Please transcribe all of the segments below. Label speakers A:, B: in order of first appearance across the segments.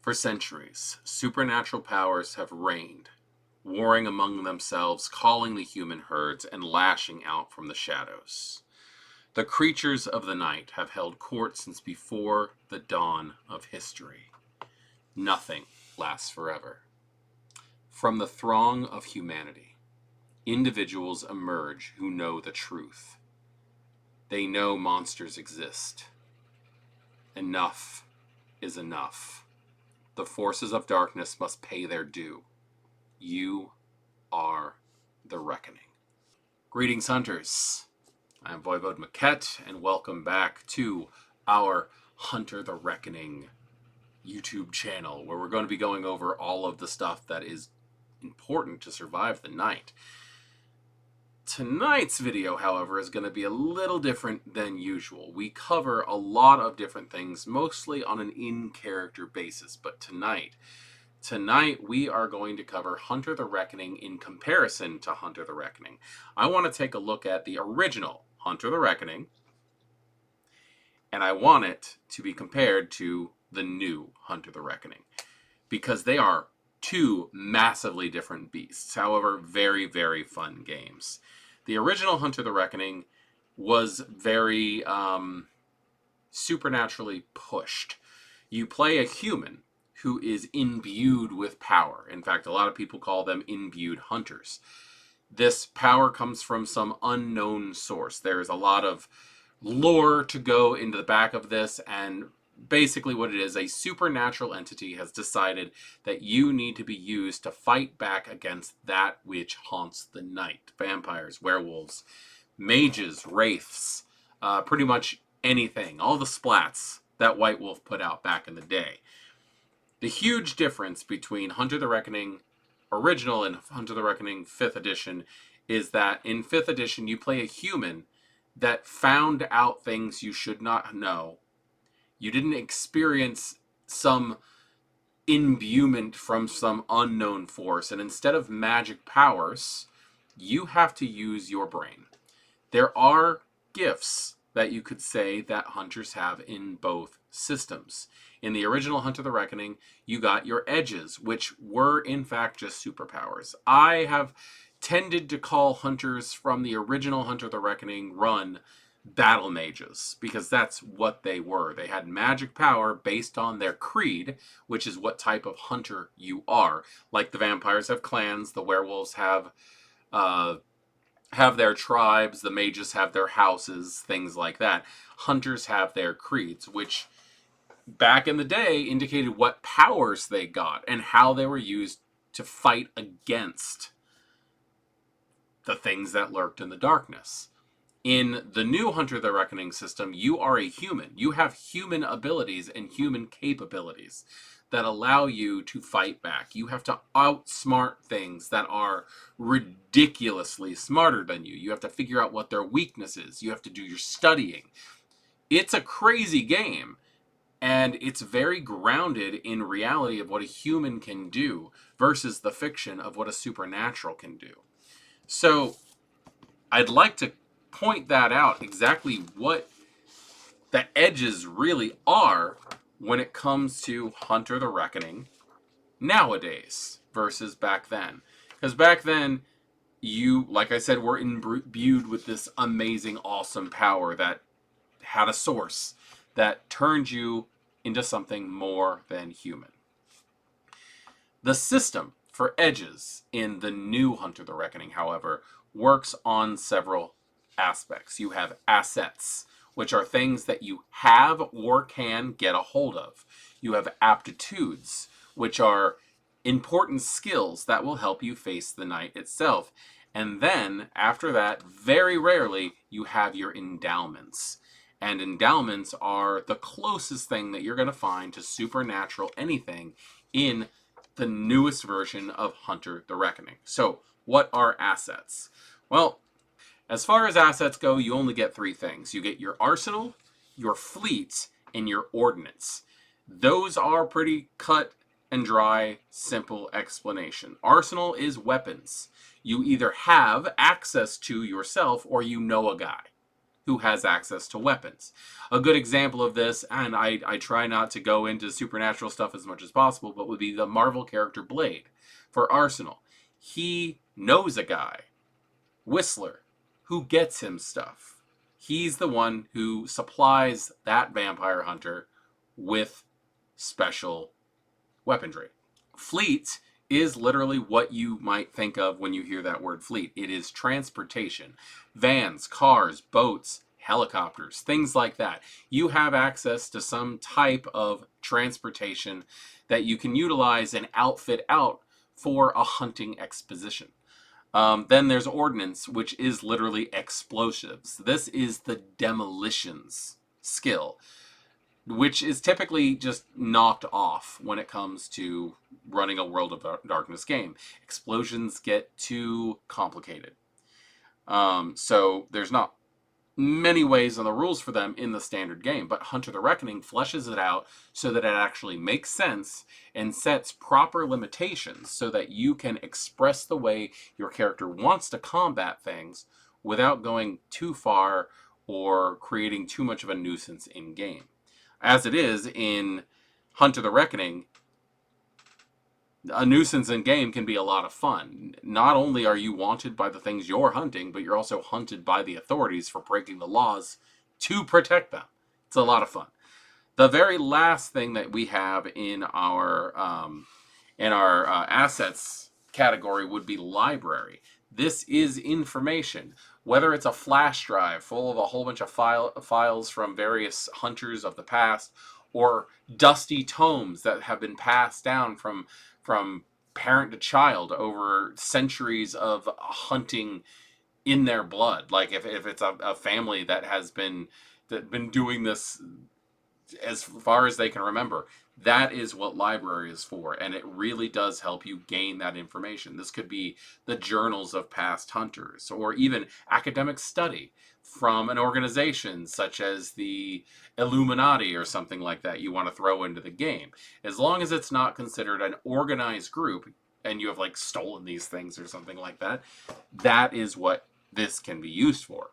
A: For centuries, supernatural powers have reigned, warring among themselves, calling the human herds, and lashing out from the shadows. The creatures of the night have held court since before the dawn of history. Nothing lasts forever. From the throng of humanity, individuals emerge who know the truth. They know monsters exist. Enough is enough. The forces of darkness must pay their due. You are the reckoning. Greetings, hunters. I am Voivodemekhet, and welcome back to our Hunter the Reckoning YouTube channel, where we're going to be going over all of the stuff that is important to survive the night. Tonight's video, however, is going to be a little different than usual. We cover a lot of different things, mostly on an in-character basis, but tonight we are going to cover Hunter the Reckoning in comparison to Hunter the Reckoning. I want to take a look at the original Hunter the Reckoning, and I want it to be compared to the new Hunter the Reckoning, because they are two massively different beasts. However, very, very fun games. The original Hunter the Reckoning was very supernaturally pushed. You play a human who is imbued with power. In fact, a lot of people call them imbued hunters. This power comes from some unknown source. There's a lot of lore to go into the back of this, and basically what it is, a supernatural entity has decided that you need to be used to fight back against that which haunts the night. Vampires, werewolves, mages, wraiths, pretty much anything. All the splats that White Wolf put out back in the day. The huge difference between Hunter the Reckoning original and Hunter the Reckoning 5th edition is that in 5th edition you play a human that found out things you should not know. You didn't experience some imbuement from some unknown force, and instead of magic powers, you have to use your brain. There are gifts that you could say that hunters have in both systems. In the original Hunter the Reckoning, you got your edges, which were in fact just superpowers. I have tended to call hunters from the original Hunter the Reckoning run battle mages, because that's what they were. They had magic power based on their creed, which is what type of hunter you are. Like the vampires have clans, the werewolves have their tribes, the mages have their houses, things like that. Hunters have their creeds, which back in the day indicated what powers they got and how they were used to fight against the things that lurked in the darkness. In the new Hunter the Reckoning system, you are a human. You have human abilities and human capabilities that allow you to fight back. You have to outsmart things that are ridiculously smarter than you. You have to figure out what their weakness is. You have to do your studying. It's a crazy game, and it's very grounded in reality of what a human can do versus the fiction of what a supernatural can do. So I'd like to point that out, exactly what the edges really are when it comes to Hunter the Reckoning nowadays versus back then. Because back then, you, like I said, were imbued with this amazing, awesome power that had a source that turned you into something more than human. The system for edges in the new Hunter the Reckoning, however, works on several aspects. You have assets, which are things that you have or can get a hold of. You have aptitudes, which are important skills that will help you face the night itself. And then, after that, very rarely, you have your endowments. And endowments are the closest thing that you're going to find to supernatural anything in the newest version of Hunter the Reckoning. So, what are assets? Well, as far as assets go, you only get three things. You get your arsenal, your fleet, and your ordnance. Those are pretty cut and dry, simple explanation. Arsenal is weapons. You either have access to yourself or you know a guy who has access to weapons. A good example of this, and I try not to go into supernatural stuff as much as possible, but would be the Marvel character Blade for Arsenal. He knows a guy, Whistler, who gets him stuff. He's the one who supplies that vampire hunter with special weaponry. Fleet is literally what you might think of when you hear that word fleet. It is transportation. Vans, cars, boats, helicopters, things like that. You have access to some type of transportation that you can utilize and outfit out for a hunting expedition. Then there's ordnance, which is literally explosives. This is the demolitions skill, which is typically just knocked off when it comes to running a World of Darkness game. Explosions get too complicated. So there's not many ways on the rules for them in the standard game, but Hunter the Reckoning fleshes it out so that it actually makes sense and sets proper limitations so that you can express the way your character wants to combat things without going too far or creating too much of a nuisance in game. As it is in Hunter the Reckoning, a nuisance in game can be a lot of fun. Not only are you wanted by the things you're hunting, but you're also hunted by the authorities for breaking the laws to protect them. It's a lot of fun. The very last thing that we have in our assets category would be library. This is information. Whether it's a flash drive full of a whole bunch of files from various hunters of the past, or dusty tomes that have been passed down from parent to child over centuries of hunting in their blood. Like if it's a family that has been doing this as far as they can remember, that is what library is for, and it really does help you gain that information. This could be the journals of past hunters, or even academic study from an organization such as the Illuminati or something like that you want to throw into the game. As long as it's not considered an organized group and you have like stolen these things or something like that, that is what this can be used for.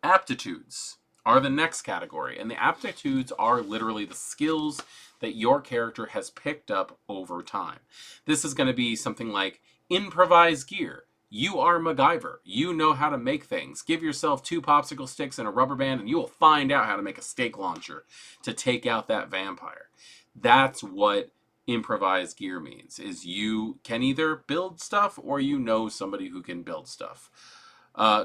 A: Aptitudes are the next category, and the aptitudes are literally the skills that your character has picked up over time. This is going to be something like improvise gear. You are MacGyver. You know how to make things. Give yourself 2 popsicle sticks and a rubber band, and you will find out how to make a steak launcher to take out that vampire. That's what improvise gear means, is you can either build stuff or you know somebody who can build stuff.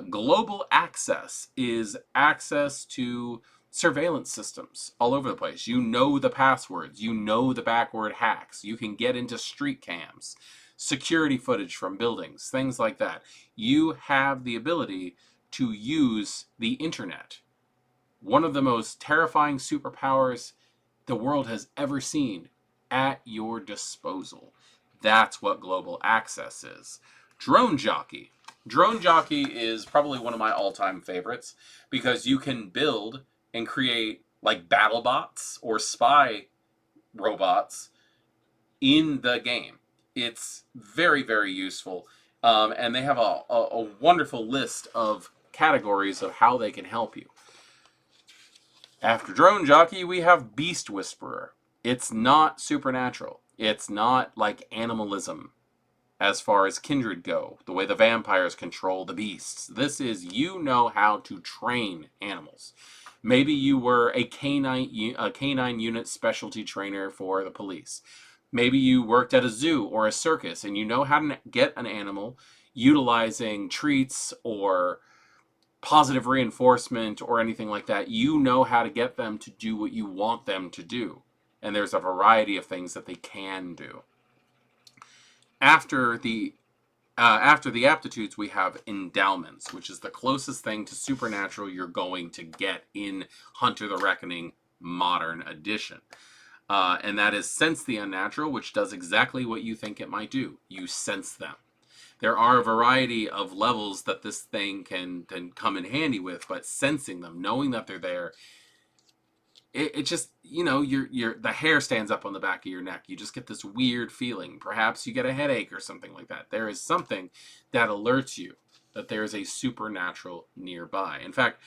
A: Global access is access to surveillance systems all over the place. You know the passwords. You know the backward hacks. You can get into street cams, security footage from buildings, things like that. You have the ability to use the internet. One of the most terrifying superpowers the world has ever seen at your disposal. That's what global access is. Drone jockey. Drone jockey is probably one of my all-time favorites because you can build and create like battle bots or spy robots in the game. It's very, very useful. And they have a wonderful list of categories of how they can help you. After Drone Jockey, we have Beast Whisperer. It's not supernatural. It's not like animalism as far as kindred go, the way the vampires control the beasts. This is, you know how to train animals. Maybe you were a canine unit specialty trainer for the police. Maybe you worked at a zoo or a circus and you know how to get an animal utilizing treats or positive reinforcement or anything like that. You know how to get them to do what you want them to do. And there's a variety of things that they can do. After the aptitudes, we have endowments, which is the closest thing to supernatural you're going to get in Hunter the Reckoning Modern Edition. And that is sense the unnatural, which does exactly what you think it might do. You sense them. There are a variety of levels that this thing can come in handy with, but sensing them, knowing that they're there, it just, you know, the hair stands up on the back of your neck. You just get this weird feeling. Perhaps you get a headache or something like that. There is something that alerts you that there is a supernatural nearby. In fact,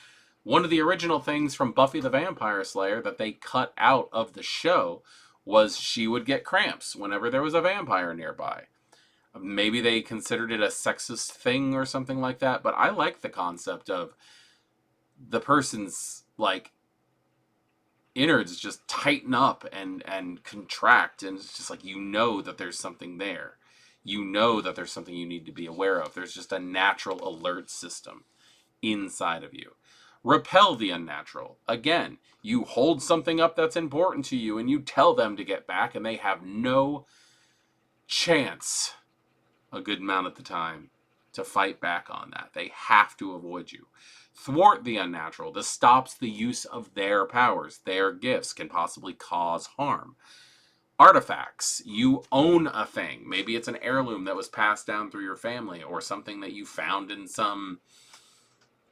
A: One of the original things from Buffy the Vampire Slayer that they cut out of the show was she would get cramps whenever there was a vampire nearby. Maybe they considered it a sexist thing or something like that, but I like the concept of the person's, like, innards just tighten up and contract, and it's just like, you know that there's something there. You know that there's something you need to be aware of. There's just a natural alert system inside of you. Repel the unnatural. Again, you hold something up that's important to you and you tell them to get back, and they have no chance, a good amount of the time, to fight back on that. They have to avoid you. Thwart the unnatural. This stops the use of their powers. Their gifts can possibly cause harm. Artifacts. You own a thing. Maybe it's an heirloom that was passed down through your family, or something that you found in some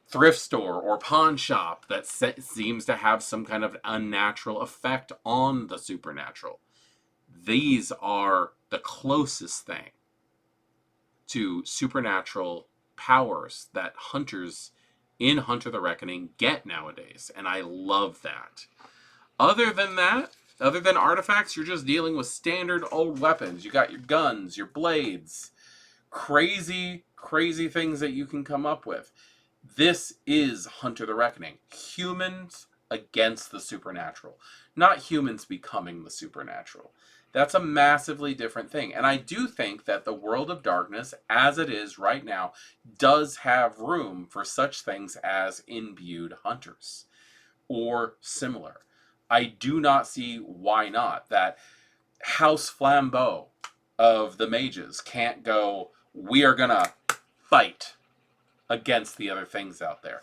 A: thrift store or pawn shop that seems to have some kind of unnatural effect on the supernatural. These are the closest thing to supernatural powers that hunters in Hunter the Reckoning get nowadays, and I love that. Other than that, other than artifacts, you're just dealing with standard old weapons. You got your guns, your blades, crazy things that you can come up with. This is Hunter the Reckoning. Humans against the supernatural, not humans becoming the supernatural. That's a massively different thing. And I do think that the world of darkness, as it is right now, does have room for such things as imbued hunters or similar. I do not see why not. That House Flambeau of the mages can't go, we are going to fight against the other things out there.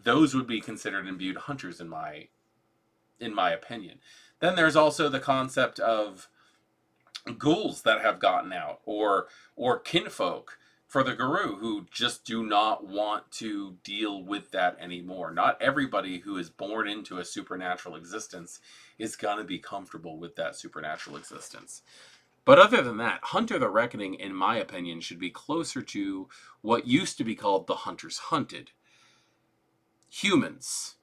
A: Those would be considered imbued hunters in my opinion. Then there's also the concept of ghouls that have gotten out, or kinfolk for the Guru who just do not want to deal with that anymore. Not everybody who is born into a supernatural existence is going to be comfortable with that supernatural existence. But other than that, Hunter the Reckoning, in my opinion, should be closer to what used to be called the Hunters Hunted. Humans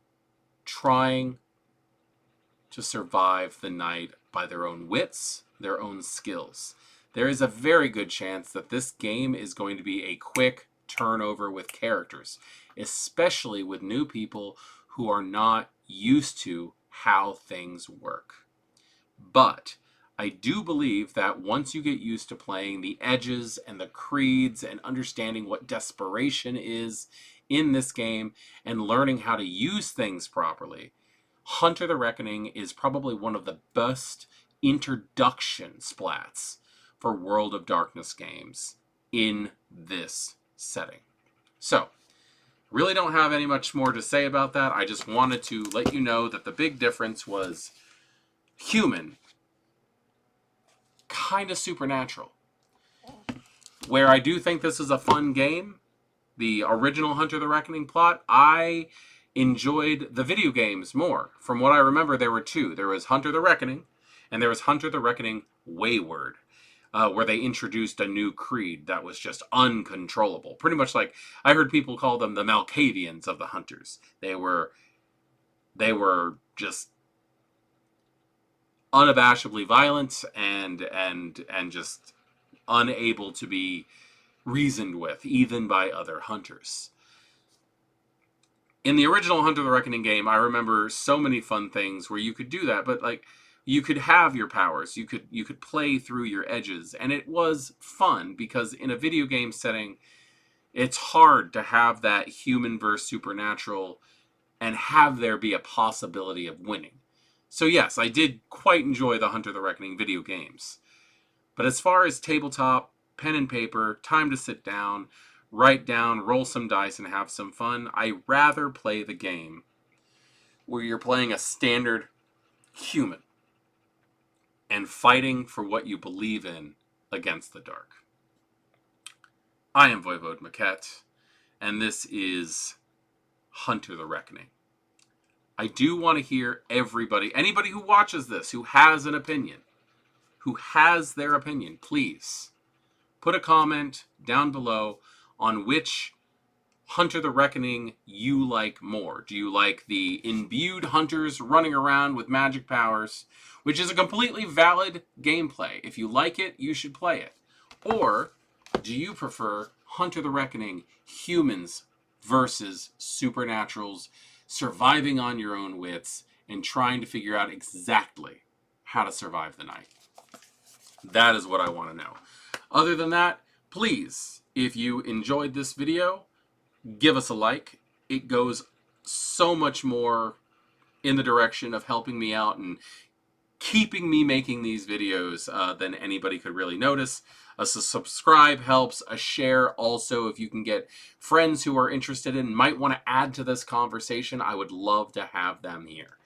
A: trying to survive the night by their own wits, their own skills. There is a very good chance that this game is going to be a quick turnover with characters, especially with new people who are not used to how things work. But I do believe that once you get used to playing the edges and the creeds and understanding what desperation is in this game and learning how to use things properly, Hunter the Reckoning is probably one of the best introduction splats for World of Darkness games in this setting. So, really don't have any much more to say about that. I just wanted to let you know that the big difference was human, kind of supernatural. Where I do think this is a fun game, the original Hunter the Reckoning plot, I enjoyed the video games more. From what I remember, there were two. There was Hunter the Reckoning, and there was Hunter the Reckoning Wayward, where they introduced a new creed that was just uncontrollable. Pretty much like, I heard people call them the Malkavians of the Hunters. They were just unabashedly violent and just unable to be reasoned with, even by other hunters. In the original Hunter the Reckoning game, I remember so many fun things where you could do that, but like, you could have your powers, you could play through your edges, and it was fun because in a video game setting, it's hard to have that human versus supernatural and have there be a possibility of winning. So yes, I did quite enjoy the Hunter the Reckoning video games. But as far as tabletop, pen and paper, time to sit down, write down, roll some dice, and have some fun, I rather play the game where you're playing a standard human and fighting for what you believe in against the dark. I am voivodemekhet, and this is Hunter the Reckoning. I do want to hear anybody who watches this, who has an opinion, who has their opinion, please put a comment down below on which Hunter the Reckoning you like more? Do you like the imbued hunters running around with magic powers, which is a completely valid gameplay? If you like it, you should play it. Or do you prefer Hunter the Reckoning humans versus supernaturals, surviving on your own wits and trying to figure out exactly how to survive the night? That is what I want to know. Other than that, please, if you enjoyed this video, give us a like. It goes so much more in the direction of helping me out and keeping me making these videos than anybody could really notice. A subscribe helps. A share also, if you can get friends who are interested and might want to add to this conversation, I would love to have them here.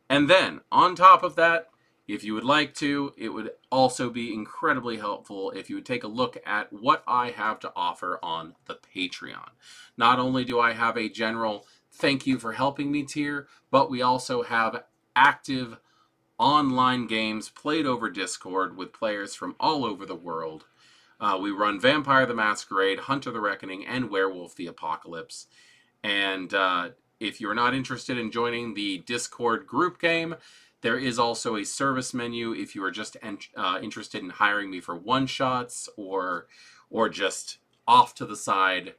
A: And then, on top of that, if you would like to, it would also be incredibly helpful if you would take a look at what I have to offer on the Patreon. Not only do I have a general thank you for helping me tier, but we also have active online games played over Discord with players from all over the world. We run Vampire the Masquerade, Hunter the Reckoning, and Werewolf the Apocalypse. And if you're not interested in joining the Discord group game, there is also a service menu if you are just interested in hiring me for one-shots or just off to the side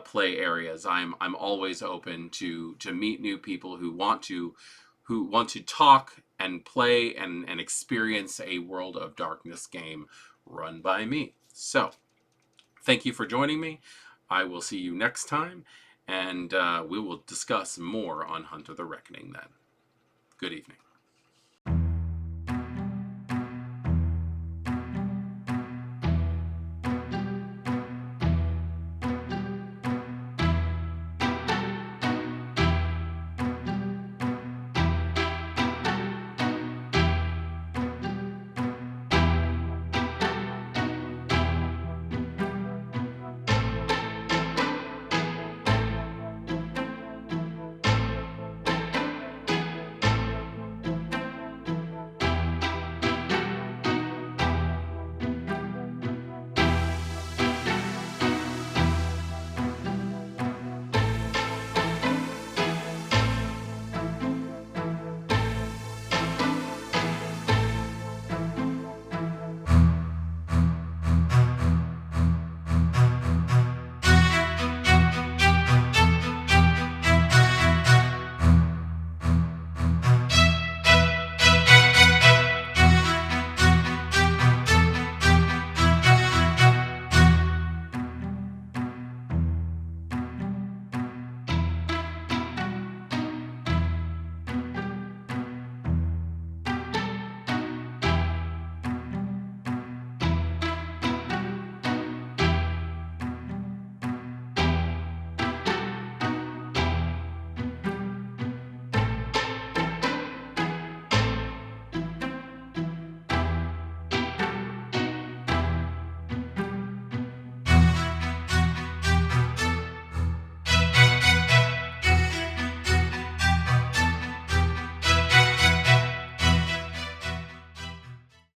A: play areas. I'm always open to meet new people who want to talk and play and experience a World of Darkness game run by me. So, thank you for joining me. I will see you next time, and we will discuss more on Hunter the Reckoning then. Good evening.